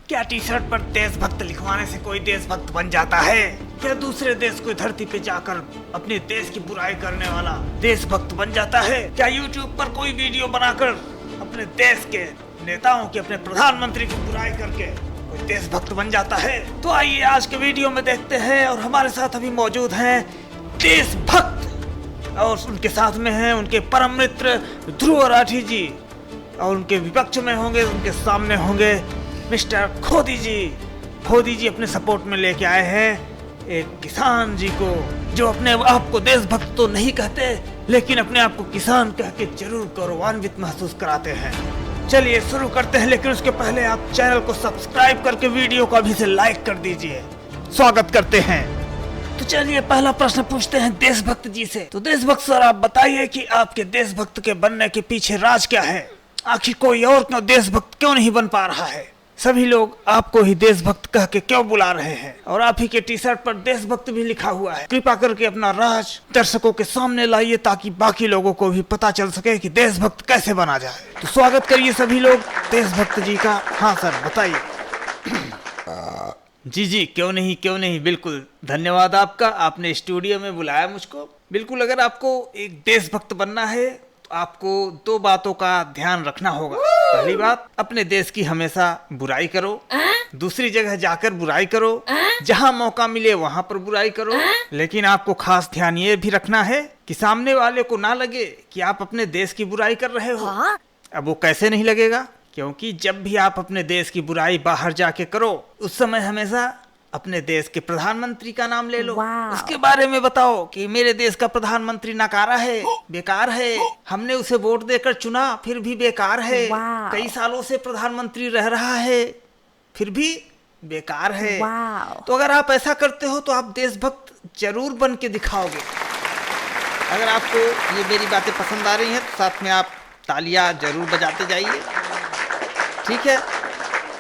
क्या T shirt पर देशभक्त लिखवाने से कोई देशभक्त बन जाता है? क्या दूसरे देश को धरती पे जाकर अपने देश की बुराई करने वाला देशभक्त बन जाता है? क्या यूट्यूब पर कोई वीडियो बनाकर अपने देश के नेताओं की, अपने प्रधानमंत्री की बुराई करके कोई देशभक्त बन जाता है? तो आइए आज के वीडियो में देखते हैं। और हमारे साथ अभी मौजूद हैं देशभक्त, और उनके साथ में हैं उनके परम मित्र ध्रुव राठी जी, और उनके विपक्ष में होंगे, उनके सामने होंगे मिस्टर खोदी जी। खोदी जी अपने सपोर्ट में लेके आए हैं एक किसान जी को, जो अपने आप को देशभक्त तो नहीं कहते, लेकिन अपने आप को किसान कह के जरूर गौरवान्वित महसूस कराते हैं। चलिए शुरू करते हैं, लेकिन उसके पहले आप चैनल को सब्सक्राइब करके वीडियो को अभी से लाइक कर दीजिए। स्वागत करते हैं। तो चलिए पहला प्रश्न पूछते हैं देशभक्त जी से। तो देशभक्त सर, आप बताइए कि आपके देशभक्त के बनने के पीछे राज क्या है? आखिर कोई और क्यों देशभक्त क्यों नहीं बन पा रहा है? सभी लोग आपको ही देशभक्त कह के क्यों बुला रहे हैं? और आप ही के टी शर्ट पर देशभक्त भी लिखा हुआ है। कृपा करके अपना राज दर्शकों के सामने लाइए, ताकि बाकी लोगों को भी पता चल सके कि देशभक्त कैसे बना जाए। तो स्वागत करिए सभी लोग देशभक्त जी का। हाँ सर, बताइए। जी, क्यों नहीं, बिल्कुल धन्यवाद आपका। आपने स्टूडियो में बुलाया मुझको। बिल्कुल, अगर आपको एक देशभक्त बनना है तो आपको दो बातों का ध्यान रखना होगा। पहली बात, अपने देश की हमेशा बुराई करो। दूसरी जगह जाकर बुराई करो, जहां मौका मिले वहां पर बुराई करो। लेकिन आपको खास ध्यान ये भी रखना है कि सामने वाले को ना लगे कि आप अपने देश की बुराई कर रहे हो। अब वो कैसे नहीं लगेगा? क्योंकि जब भी आप अपने देश की बुराई बाहर जाके करो, उस समय हमेशा अपने देश के प्रधानमंत्री का नाम ले लो। उसके बारे में बताओ कि मेरे देश का प्रधानमंत्री नकारा है, बेकार है, हमने उसे वोट देकर चुना फिर भी बेकार है, कई सालों से प्रधानमंत्री रह रहा है फिर भी बेकार है। तो अगर आप ऐसा करते हो तो आप देशभक्त जरूर बन के दिखाओगे। अगर आपको ये मेरी बातें पसंद आ रही हैं तो साथ में आप तालियां जरूर बजाते जाइए, ठीक है?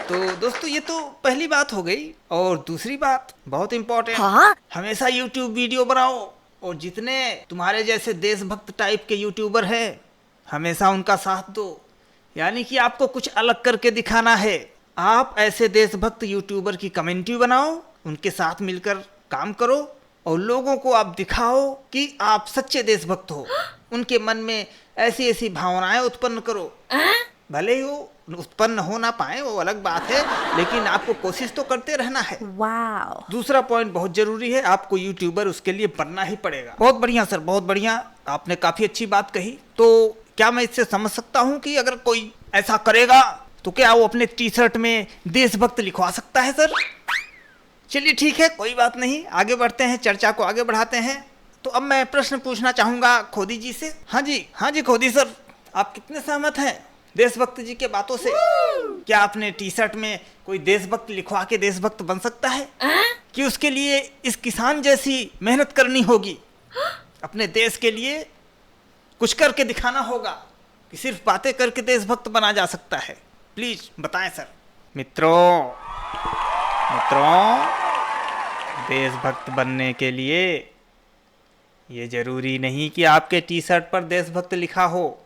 तो दोस्तों, ये तो पहली बात हो गई। और दूसरी बात बहुत इम्पोर्टेंट, हमेशा यूट्यूब वीडियो बनाओ, और जितने तुम्हारे जैसे देशभक्त टाइप के यूट्यूबर हैं हमेशा उनका साथ दो। यानी कि आपको कुछ अलग करके दिखाना है। आप ऐसे देशभक्त यूट्यूबर की कम्युनिटी बनाओ, उनके साथ मिलकर काम करो, और लोगों को आप दिखाओ कि आप सच्चे देशभक्त हो। उनके मन में ऐसी ऐसी भावनाएं उत्पन्न करो। भले ही वो उत्पन्न हो ना पाए, वो अलग बात है, लेकिन आपको कोशिश तो करते रहना है। दूसरा पॉइंट बहुत जरूरी है, आपको यूट्यूबर उसके लिए बनना ही पड़ेगा। बहुत बढ़िया सर, बहुत बढ़िया, आपने काफी अच्छी बात कही। तो क्या मैं इससे समझ सकता हूँ कि अगर कोई ऐसा करेगा तो क्या वो अपने टी शर्ट में देशभक्त लिखवा सकता है? सर चलिए ठीक है, कोई बात नहीं, आगे बढ़ते हैं, चर्चा को आगे बढ़ाते हैं। तो अब मैं प्रश्न पूछना चाहूंगा खोदी जी से। हाँ जी खोदी सर, आप कितने सहमत हैं देशभक्त जी के बातों से? क्या अपने टी शर्ट में कोई देशभक्त लिखवा के देशभक्त बन सकता है? कि उसके लिए इस किसान जैसी मेहनत करनी होगी, अपने देश के लिए कुछ करके दिखाना होगा, कि सिर्फ बातें करके देशभक्त बना जा सकता है? प्लीज बताएं सर। मित्रों, देशभक्त बनने के लिए ये जरूरी नहीं कि आपके टी शर्ट पर देशभक्त लिखा हो।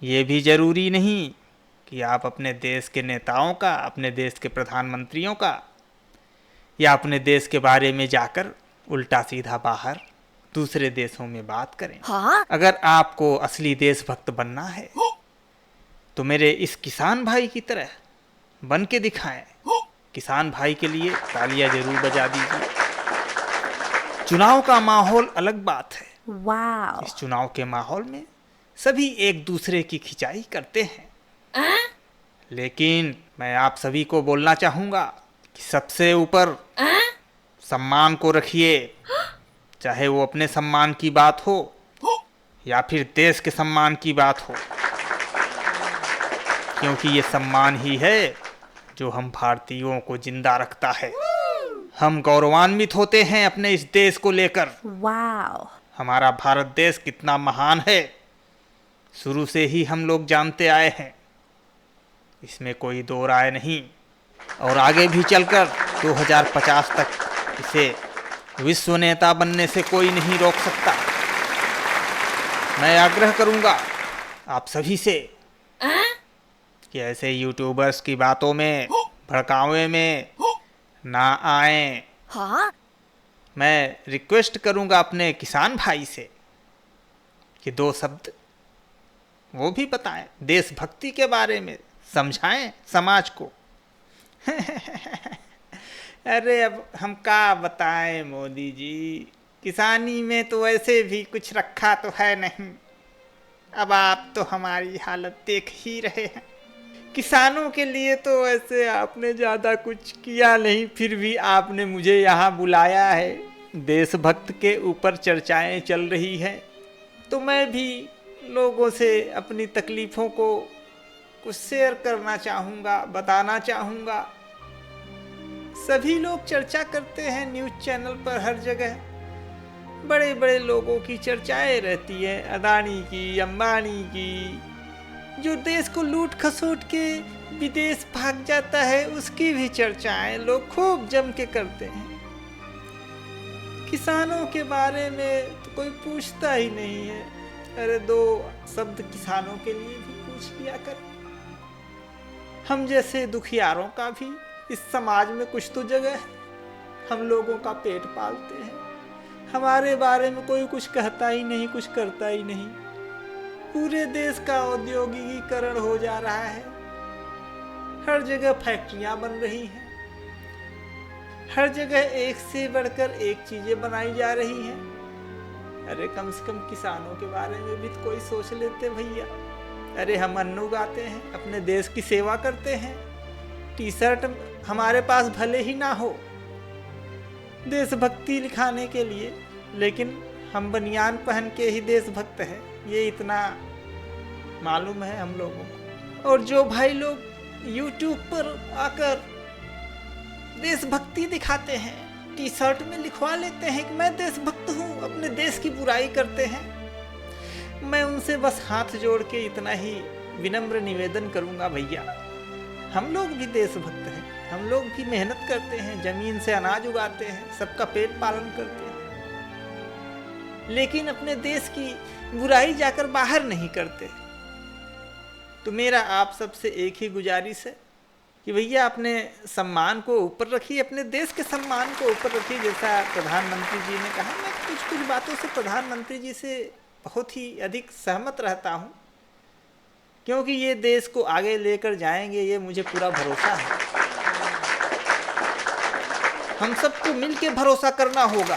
ये भी जरूरी नहीं कि आप अपने देश के नेताओं का, अपने देश के प्रधानमंत्रियों का, या अपने देश के बारे में जाकर उल्टा सीधा बाहर दूसरे देशों में बात करें। अगर आपको असली देशभक्त बनना है तो मेरे इस किसान भाई की तरह बन के दिखाएं। किसान भाई के लिए तालियां जरूर बजा दीजिए। चुनाव का माहौल अलग बात है। इस चुनाव के माहौल में सभी एक दूसरे की खिंचाई करते हैं, लेकिन मैं आप सभी को बोलना चाहूंगा कि सबसे ऊपर सम्मान को रखिए, चाहे वो अपने सम्मान की बात हो या फिर देश के सम्मान की बात हो, क्योंकि ये सम्मान ही है जो हम भारतीयों को जिंदा रखता है। हम गौरवान्वित होते हैं अपने इस देश को लेकर। हमारा भारत देश कितना महान है, शुरू से ही हम लोग जानते आए हैं, इसमें कोई दो राय नहीं। और आगे भी चलकर 2050 तक इसे विश्व नेता बनने से कोई नहीं रोक सकता। मैं आग्रह करूंगा आप सभी से कि ऐसे यूट्यूबर्स की बातों में भड़कावे में ना आए। हाँ? मैं रिक्वेस्ट करूंगा अपने किसान भाई से कि 2 शब्द वो भी बताएं, देशभक्ति के बारे में समझाएं समाज को। अरे अब हम क्या बताएं मोदी जी, किसानी में तो वैसे भी कुछ रखा तो है नहीं। अब आप तो हमारी हालत देख ही रहे हैं। किसानों के लिए तो वैसे आपने ज़्यादा कुछ किया नहीं, फिर भी आपने मुझे यहाँ बुलाया है। देशभक्त के ऊपर चर्चाएं चल रही हैं, तो मैं भी लोगों से अपनी तकलीफ़ों को कुछ शेयर करना चाहूँगा, बताना चाहूँगा। सभी लोग चर्चा करते हैं न्यूज़ चैनल पर, हर जगह बड़े बड़े लोगों की चर्चाएं रहती हैं, अदानी की, अंबानी की। जो देश को लूट खसोट के विदेश भाग जाता है उसकी भी चर्चाएं लोग खूब जम के करते हैं। किसानों के बारे में तो कोई पूछता ही नहीं है। अरे 2 शब्द किसानों के लिए भी पूछ लिया कर। हम जैसे दुखियारों का भी इस समाज में कुछ तो जगह है। हम लोगों का पेट पालते हैं, हमारे बारे में कोई कुछ कहता ही नहीं, कुछ करता ही नहीं। पूरे देश का औद्योगिकीकरण हो जा रहा है, हर जगह फैक्ट्रियां बन रही हैं, हर जगह एक से बढ़कर एक चीजें बनाई जा रही हैं। अरे कम से कम किसानों के बारे में भी तो कोई सोच लेते भैया। अरे हम अन्न उगाते हैं, अपने देश की सेवा करते हैं। टी शर्ट हमारे पास भले ही ना हो देशभक्ति लिखाने के लिए, लेकिन हम बनियान पहन के ही देशभक्त हैं, ये इतना मालूम है हम लोगों को। और जो भाई लोग YouTube पर आकर देशभक्ति दिखाते हैं, टी शर्ट में लिखवा लेते हैं कि मैं देशभक्त हूँ, अपने देश की बुराई करते हैं, मैं उनसे बस हाथ जोड़ के इतना ही विनम्र निवेदन करूँगा, भैया हम लोग भी देशभक्त हैं, हम लोग भी मेहनत करते हैं, जमीन से अनाज उगाते हैं, सबका पेट पालन करते हैं, लेकिन अपने देश की बुराई जाकर बाहर नहीं करते। तो मेरा आप सबसे एक ही गुजारिश है कि भैया अपने सम्मान को ऊपर रखिए, अपने देश के सम्मान को ऊपर रखिए। जैसा प्रधानमंत्री जी ने कहा, मैं कुछ बातों से प्रधानमंत्री जी से बहुत ही अधिक सहमत रहता हूँ, क्योंकि ये देश को आगे लेकर जाएंगे, ये मुझे पूरा भरोसा है। हम सबको मिलके भरोसा करना होगा,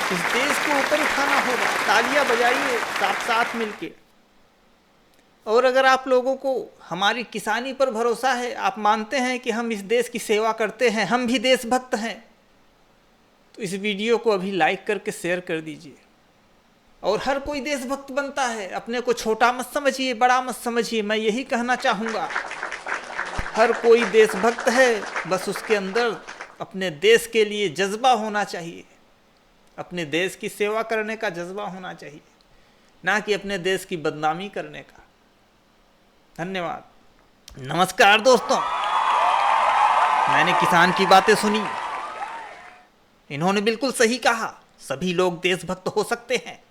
इस देश को ऊपर उठाना होगा। तालियां बजाइए साथ मिलके। और अगर आप लोगों को हमारी किसानी पर भरोसा है, आप मानते हैं कि हम इस देश की सेवा करते हैं, हम भी देशभक्त हैं, तो इस वीडियो को अभी लाइक करके शेयर कर दीजिए। और हर कोई देशभक्त बनता है, अपने को छोटा मत समझिए, बड़ा मत समझिए। मैं यही कहना चाहूँगा, हर कोई देशभक्त है, बस उसके अंदर अपने देश के लिए जज्बा होना चाहिए, अपने देश की सेवा करने का जज्बा होना चाहिए, ना कि अपने देश की बदनामी करने का। धन्यवाद। नमस्कार दोस्तों, मैंने किसान की बातें सुनी, इन्होंने बिल्कुल सही कहा, सभी लोग देशभक्त हो सकते हैं।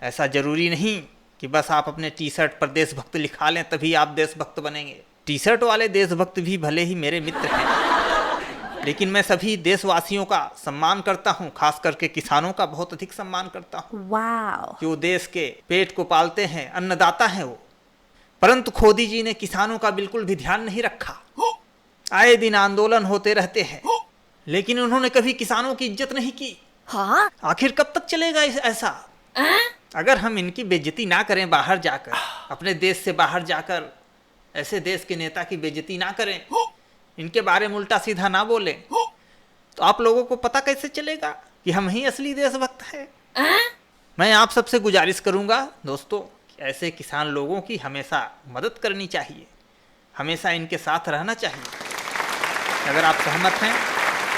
ऐसा जरूरी नहीं कि बस आप अपने टी शर्ट पर देशभक्त लिखा लें तभी आप देशभक्त बनेंगे। टी शर्ट वाले देशभक्त भी भले ही मेरे मित्र हैं, लेकिन मैं सभी देशवासियों का सम्मान करता हूँ, खास करके किसानों का बहुत अधिक सम्मान करता हूँ। जो देश के पेट को पालते हैं, अन्नदाता हैं वो। परंतु खोदी जी ने किसानों का बिल्कुल भी ध्यान नहीं रखा। आए दिन आंदोलन होते रहते हैं, लेकिन उन्होंने कभी किसानों की इज्जत नहीं की। हाँ? आखिर कब तक चलेगा ऐसा? अगर हम इनकी बेइज्जती ना करें बाहर जाकर, अपने देश से बाहर जाकर ऐसे देश के नेता की बेइज्जती ना करें, इनके बारे में उल्टा सीधा ना बोलें, तो आप लोगों को पता कैसे चलेगा कि हम ही असली देशभक्त हैं? मैं आप सबसे गुजारिश करूंगा दोस्तों, ऐसे किसान लोगों की हमेशा मदद करनी चाहिए, हमेशा इनके साथ रहना चाहिए। अगर आप सहमत हैं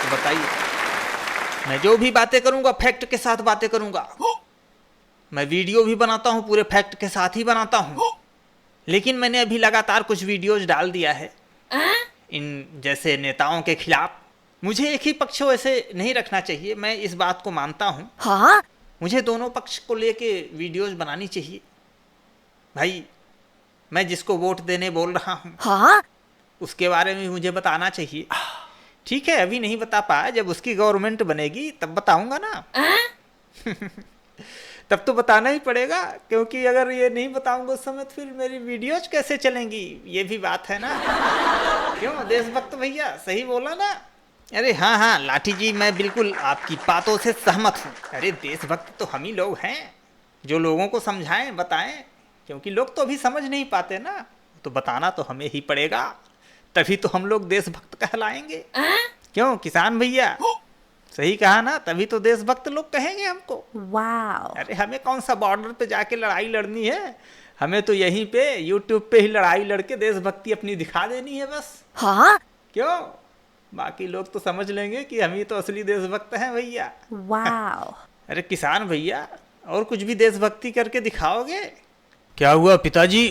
तो बताइए। मैं जो भी बातें करूंगा फैक्ट के साथ बातें करूंगा। मैं वीडियो भी बनाता हूं, पूरे फैक्ट के साथ ही बनाता हूं। लेकिन मैंने अभी लगातार कुछ वीडियोज डाल दिया है इन जैसे नेताओं के खिलाफ। मुझे एक ही पक्ष वैसे नहीं रखना चाहिए, मैं इस बात को मानता हूं। हाँ? मुझे दोनों पक्ष को लेके वीडियोज बनानी चाहिए। भाई मैं जिसको वोट देने बोल रहा हूँ, हाँ? उसके बारे में भी मुझे बताना चाहिए। ठीक है, अभी नहीं बता पाया, जब उसकी गवर्नमेंट बनेगी तब बताऊंगा ना। तब तो बताना ही पड़ेगा, क्योंकि अगर ये नहीं बताऊंगा उस समय तो फिर मेरी वीडियोज कैसे चलेंगी, ये भी बात है ना। क्यों देशभक्त भैया, सही बोला ना? अरे हाँ हाँ लाठी जी, मैं बिल्कुल आपकी बातों से सहमत हूँ। अरे देशभक्त तो हम ही लोग हैं जो लोगों को समझाएं, बताएं, क्योंकि लोग तो अभी समझ नहीं पाते ना, तो बताना तो हमें ही पड़ेगा, तभी तो हम लोग देशभक्त कहलाएंगे। क्यों किसान भैया, सही कहा ना, तभी तो देशभक्त लोग कहेंगे हमको। वाह। अरे हमें कौन सा बॉर्डर पे जाके लड़ाई लड़नी है, हमें तो यहीं पे यूट्यूब पे ही लड़ाई लड़के देशभक्ति अपनी दिखा देनी है बस। हाँ। क्यों, बाकी लोग तो समझ लेंगे कि हम ही तो असली देशभक्त हैं भैया। वाह। अरे किसान भैया, और कुछ भी देशभक्ति करके दिखाओगे? क्या हुआ पिताजी,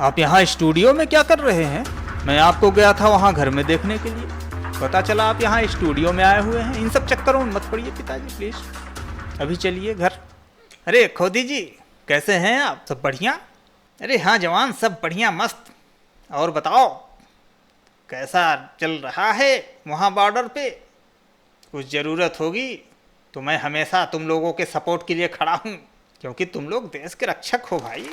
आप यहाँ स्टूडियो में क्या कर रहे हैं? मैं आपको गया था वहाँ घर में देखने के लिए, पता चला आप यहाँ स्टूडियो में आए हुए हैं। इन सब चक्करों में मत पड़िए पिताजी प्लीज, अभी चलिए घर। अरे खोदी जी, कैसे हैं आप, सब बढ़िया? अरे हाँ जवान, सब बढ़िया मस्त। और बताओ कैसा चल रहा है वहाँ बॉर्डर पे? कुछ ज़रूरत होगी तो मैं हमेशा तुम लोगों के सपोर्ट के लिए खड़ा हूँ, क्योंकि तुम लोग देश के रक्षक हो भाई।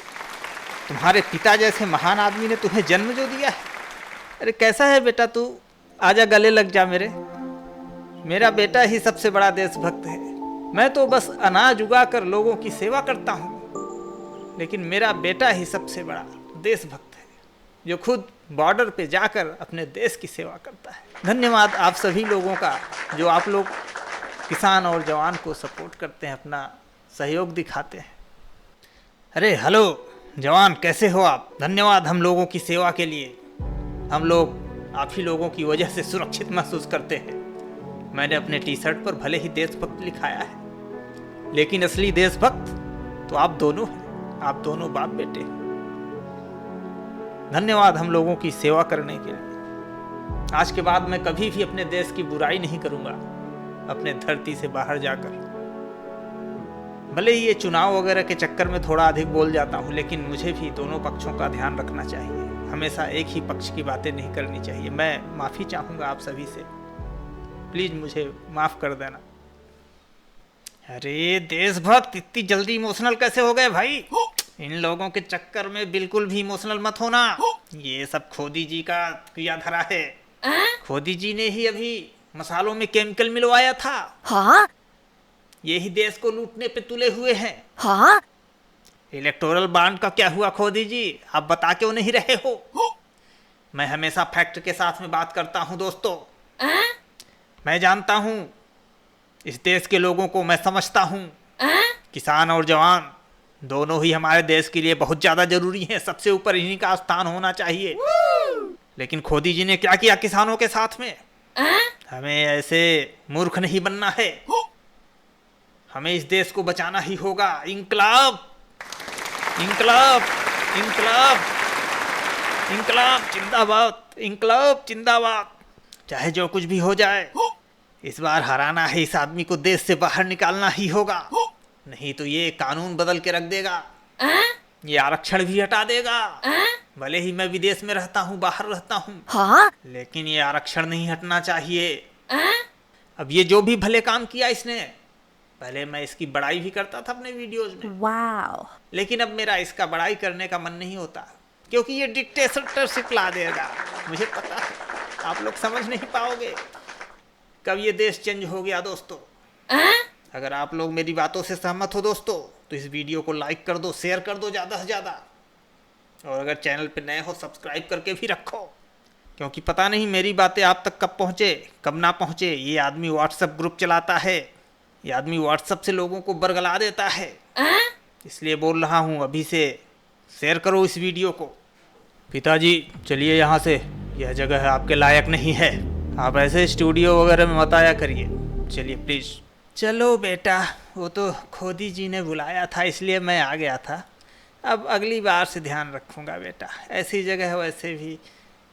तुम्हारे पिता जैसे महान आदमी ने तुम्हें जन्म जो दिया है। अरे कैसा है बेटा तू, आजा गले लग जा मेरे। मेरा बेटा ही सबसे बड़ा देशभक्त है। मैं तो बस अनाज उगा कर लोगों की सेवा करता हूँ, लेकिन मेरा बेटा ही सबसे बड़ा देशभक्त है, जो खुद बॉर्डर पे जाकर अपने देश की सेवा करता है। धन्यवाद आप सभी लोगों का, जो आप लोग किसान और जवान को सपोर्ट करते हैं, अपना सहयोग दिखाते हैं। अरे हेलो जवान, कैसे हो आप? धन्यवाद हम लोगों की सेवा के लिए। हम लोग आप ही लोगों की वजह से सुरक्षित महसूस करते हैं। मैंने अपने टी शर्ट पर भले ही देशभक्त लिखाया है, लेकिन असली देशभक्त तो आप दोनों हैं, आप दोनों बाप बेटे। धन्यवाद हम लोगों की सेवा करने के लिए। आज के बाद मैं कभी भी अपने देश की बुराई नहीं करूंगा अपने धरती से बाहर जाकर। भले ही ये चुनाव वगैरह के चक्कर में थोड़ा अधिक बोल जाता हूँ, लेकिन मुझे भी दोनों पक्षों का ध्यान रखना चाहिए, हमेशा एक ही पक्ष की बातें नहीं करनी चाहिए। मैं माफ़ी चाहूँगा आप सभी से, प्लीज़ मुझे माफ़ कर देना। अरे देशभक्त इतनी जल्दी इमोशनल कैसे हो गए भाई? इन लोगों के चक्कर में बिल्कुल भी इमोशनल मत होना, ये सब खोदी जी का किया धरा है। खोदी जी ने ही अभी मसालों में केमिकल मिलवाया था। हाँ। यही देश को लूटने पे तुले हुए हैं। हाँ। इलेक्टोरल बॉन्ड का क्या हुआ खोदी जी, आप बता क्यों नहीं रहे हो? मैं हमेशा फैक्ट के साथ में बात करता हूँ दोस्तों। मैं जानता हूँ इस देश के लोगों को, मैं समझता हूँ। किसान और जवान दोनों ही हमारे देश के लिए बहुत ज़्यादा जरूरी हैं, सबसे ऊपर इन्हीं का स्थान होना चाहिए। लेकिन खोदी जी ने क्या किया किसानों के साथ में? हमें ऐसे मूर्ख नहीं बनना है, हमें इस देश को बचाना ही होगा। इंकलाब इंकलाब इंकलाब इंकलाब जिंदाबाद, इंकलाब जिंदाबाद। चाहे जो कुछ भी हो जाए, इस बार हराना है इस आदमी को, देश से बाहर निकालना ही होगा, नहीं तो ये कानून बदल के रख देगा, ये आरक्षण भी हटा देगा। भले ही मैं विदेश में रहता हूँ, बाहर रहता हूँ, हाँ? लेकिन ये आरक्षण नहीं हटना चाहिए। अब ये जो भी भले काम किया इसने, पहले मैं इसकी बड़ाई भी करता था अपने वीडियोज में, वाओ। लेकिन अब मेरा इसका बड़ाई करने का मन नहीं होता, क्योंकि ये डिक्टेटरशिप ला देगा। मुझे पता है आप लोग समझ नहीं पाओगे कब ये देश चेंज हो गया दोस्तों। अगर आप लोग मेरी बातों से सहमत हो दोस्तों, तो इस वीडियो को लाइक कर दो, शेयर कर दो ज़्यादा से ज़्यादा, और अगर चैनल पे नए हो सब्सक्राइब करके भी रखो, क्योंकि पता नहीं मेरी बातें आप तक कब पहुँचे कब ना पहुँचे। ये आदमी व्हाट्सएप ग्रुप चलाता है, ये आदमी व्हाट्सएप से लोगों को बरगला देता है, इसलिए बोल रहा हूँ अभी से शेयर करो इस वीडियो को। पिताजी चलिए यहाँ से, यह जगह आपके लायक नहीं है, आप ऐसे स्टूडियो वगैरह में मत आया करिए, चलिए प्लीज़। चलो बेटा, वो तो खोदी जी ने बुलाया था इसलिए मैं आ गया था, अब अगली बार से ध्यान रखूँगा बेटा। ऐसी जगह वैसे भी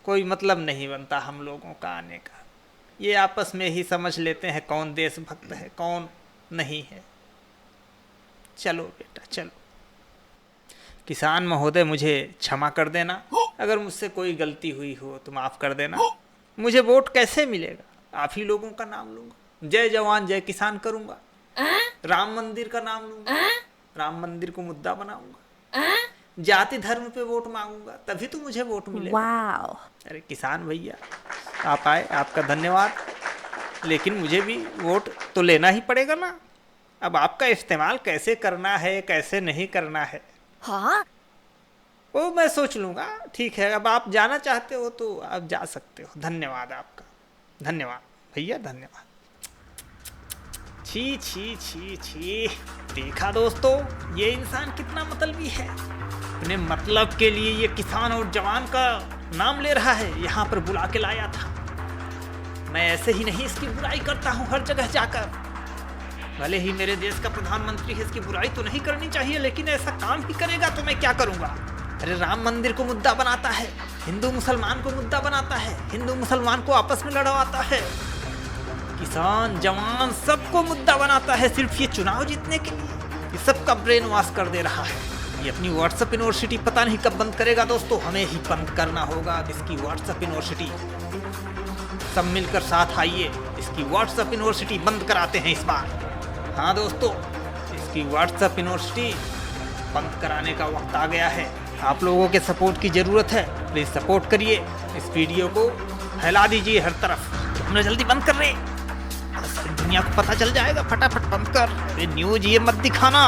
कोई मतलब नहीं बनता हम लोगों का आने का, ये आपस में ही समझ लेते हैं कौन देशभक्त है कौन नहीं है। चलो बेटा चलो। किसान महोदय मुझे क्षमा कर देना, अगर मुझसे कोई गलती हुई हो तो माफ़ कर देना। मुझे वोट कैसे मिलेगा? आप ही लोगों का नाम लूंगा, जय जवान जय किसान करूंगा, राम मंदिर का नाम लूंगा, राम मंदिर को मुद्दा बनाऊंगा, जाति धर्म पे वोट मांगूंगा, तभी तो मुझे वोट मिलेगा। अरे किसान भैया, आप आए, आपका धन्यवाद, लेकिन मुझे भी वोट तो लेना ही पड़ेगा ना। अब आपका इस्तेमाल कैसे करना है कैसे नहीं करना है हाँ वो मैं सोच लूँगा। ठीक है, अब आप जाना चाहते हो तो आप जा सकते हो। धन्यवाद आपका, धन्यवाद भैया, धन्यवाद। छी छी छी छी, देखा दोस्तों, ये इंसान कितना मतलबी है। अपने मतलब के लिए ये किसान और जवान का नाम ले रहा है, यहाँ पर बुला के लाया था। मैं ऐसे ही नहीं इसकी बुराई करता हूँ हर जगह जाकर। भले ही मेरे देश का प्रधानमंत्री है, इसकी बुराई तो नहीं करनी चाहिए, लेकिन ऐसा काम ही करेगा तो मैं क्या करूँगा। अरे राम मंदिर को मुद्दा बनाता है, हिंदू मुसलमान को मुद्दा बनाता है, हिंदू मुसलमान को आपस में लड़वाता है, किसान जवान सबको मुद्दा बनाता है सिर्फ ये चुनाव जीतने के लिए। ये सबका ब्रेन वॉश कर दे रहा है। ये अपनी व्हाट्सएप यूनिवर्सिटी पता नहीं कब बंद करेगा दोस्तों, हमें ही बंद करना होगा अब इसकी व्हाट्सएप यूनिवर्सिटी। सब मिलकर साथ आइए, इसकी व्हाट्सएप यूनिवर्सिटी बंद कराते हैं इस बार। हाँ दोस्तों, इसकी व्हाट्सएप यूनिवर्सिटी बंद कराने का वक्त आ गया है। आप लोगों के सपोर्ट की ज़रूरत है, प्लीज़ सपोर्ट करिए, इस वीडियो को फैला दीजिए हर तरफ। हमने जल्दी बंद कर रहे, दुनिया को पता चल जाएगा, फटाफट बंद कर। न्यूज़ ये मत दिखाना।